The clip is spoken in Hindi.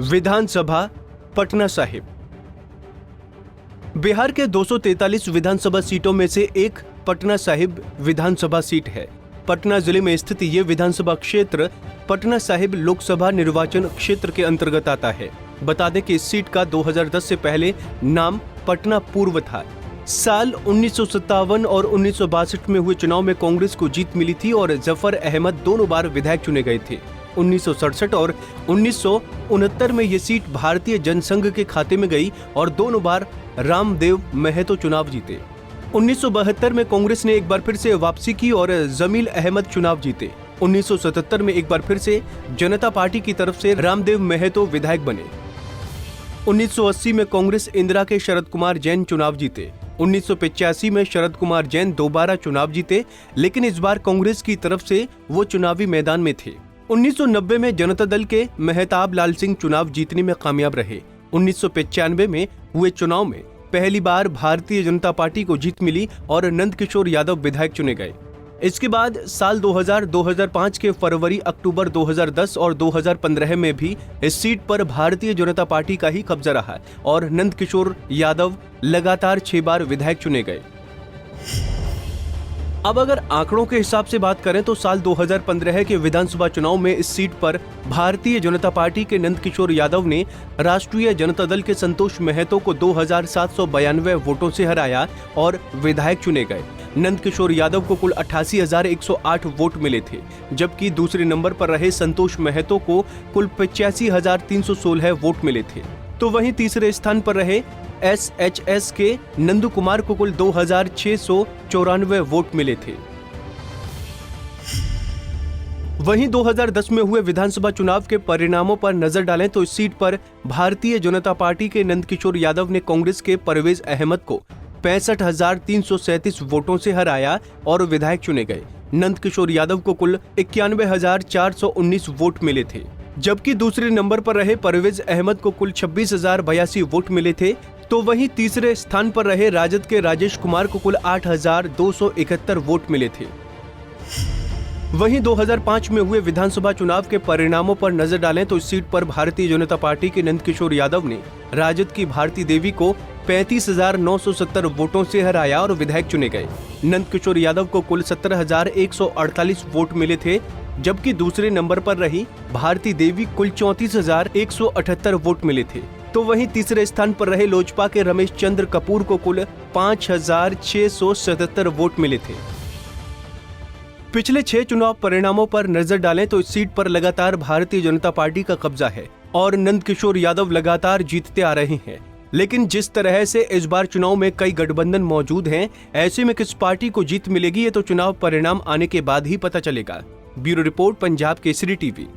विधानसभा पटना साहिब। बिहार के 243 विधानसभा सीटों में से एक पटना साहिब विधानसभा सीट है। पटना जिले में स्थित ये विधानसभा क्षेत्र पटना साहिब लोकसभा निर्वाचन क्षेत्र के अंतर्गत आता है। बता दें कि इस सीट का 2010 से पहले नाम पटना पूर्व था। साल 1957 और 1962 में हुए चुनाव में कांग्रेस को जीत मिली थी और जफर अहमद दोनों बार विधायक चुने गए थे। 1967 और 1969 में ये सीट भारतीय जनसंघ के खाते में गई और दोनों बार रामदेव महतो चुनाव जीते। 1972 में कांग्रेस ने एक बार फिर से वापसी की और जमील अहमद चुनाव जीते। 1977 में एक बार फिर से जनता पार्टी की तरफ से रामदेव महतो विधायक बने। 1980 में कांग्रेस इंदिरा के शरद कुमार जैन चुनाव जीते। 1985 में शरद कुमार जैन दोबारा चुनाव जीते, लेकिन इस बार कांग्रेस की तरफ से वो चुनावी मैदान में थे। 1990 में जनता दल के मेहताब लाल सिंह चुनाव जीतने में कामयाब रहे। 1995 में हुए चुनाव में पहली बार भारतीय जनता पार्टी को जीत मिली और नंदकिशोर यादव विधायक चुने गए। इसके बाद साल 2000, 2005 के फरवरी, अक्टूबर 2010 और 2015 में भी इस सीट पर भारतीय जनता पार्टी का ही कब्जा रहा और नंदकिशोर यादव लगातार 6 बार विधायक चुने गए। अब अगर आंकड़ों के हिसाब से बात करें तो साल 2015 के विधानसभा चुनाव में इस सीट पर भारतीय जनता पार्टी के नंदकिशोर यादव ने राष्ट्रीय जनता दल के संतोष महतो को 2792 वोटों से हराया और विधायक चुने गए। नंदकिशोर यादव को कुल 88,108 वोट मिले थे, जबकि दूसरे नंबर पर रहे संतोष महतो को कुल 85,316 वोट मिले थे। तो वहीं तीसरे स्थान पर रहे SHS के नंदू कुमार को कुल 2,694 वोट मिले थे। वहीं 2010 में हुए विधानसभा चुनाव के परिणामों पर नजर डालें तो इस सीट पर भारतीय जनता पार्टी के नंदकिशोर यादव ने कांग्रेस के परवेज अहमद को 65,337 वोटों से हराया और विधायक चुने गए। नंदकिशोर यादव को कुल 91,419 वोट मिले थे, जबकि दूसरे नंबर पर रहे परवेज अहमद को कुल 26,082 वोट मिले थे। तो वहीं तीसरे स्थान पर रहे राजद के राजेश कुमार को कुल 8,271 वोट मिले थे। वहीं 2005 में हुए विधानसभा चुनाव के परिणामों पर नजर डालें तो इस सीट पर भारतीय जनता पार्टी के नंदकिशोर यादव ने राजद की भारती देवी को 35,970 वोटों से हराया और विधायक चुने गए। नंदकिशोर यादव को कुल 17,148 वोट मिले थे, जबकि दूसरे नंबर पर रही भारती देवी कुल 34,178 वोट मिले थे। तो वहीं तीसरे स्थान पर रहे लोजपा के रमेश चंद्र कपूर को कुल 5,677 वोट मिले थे। पिछले 6 चुनाव परिणामों पर नजर डालें तो इस सीट पर लगातार भारतीय जनता पार्टी का कब्जा है और नंदकिशोर यादव लगातार जीतते आ रहे हैं। लेकिन जिस तरह से इस बार चुनाव में कई गठबंधन मौजूद हैं, ऐसे में किस पार्टी को जीत मिलेगी ये तो चुनाव परिणाम आने के बाद ही पता चलेगा। Bureau report, Punjab Kesari TV.